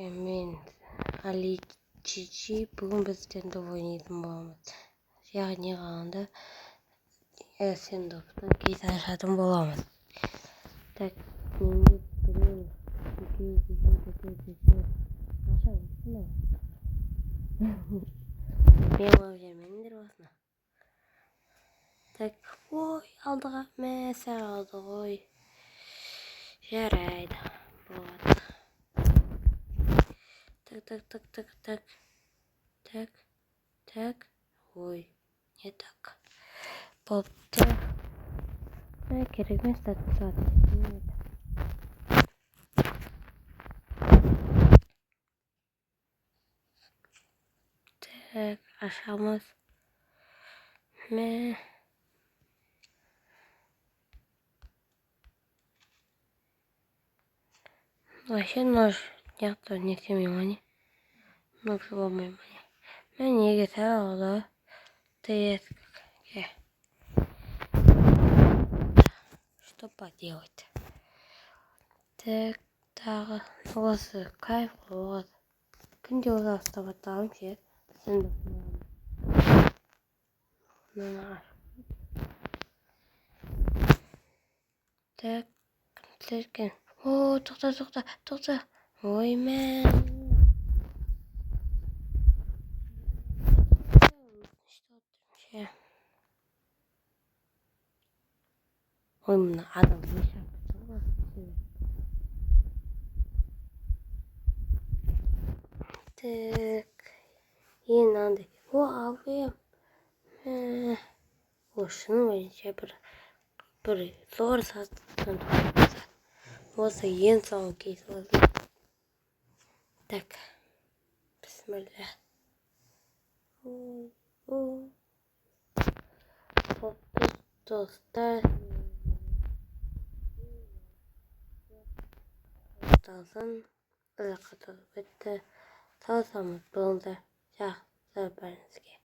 Мен Ali Cici bugün bizden de oynayalım bulamaz. Yani anda sen doktor gitar şadım bulamaz. Tak şimdi bunu aşağı mı? Benim avcamendir aslında. Tak oy aldık mesela aldık oy. Yaraydı. Вот. Так. Ой, не так. Попта. Керекмес татсат. Так, aşamaz. Me. Вообще нож. Я то не всем внимание. Ну, всего внимание. Мне не гитара, ты что поделать? Так, волосы, кайф, вот. Când eu la asta vă dau și sunt Так, слишком. О, тоқта. Ой, мен. Что вообще? Ой, мына адам Так, енді андай. О, алғым. Осының ойынша бір зор сатқан тұрады. Осы ең соңғы кейс болды. Так, бисмилля. Достар. Талсын. Ылақы бітті. Салсамыз болды. Жақсы бәріңізге.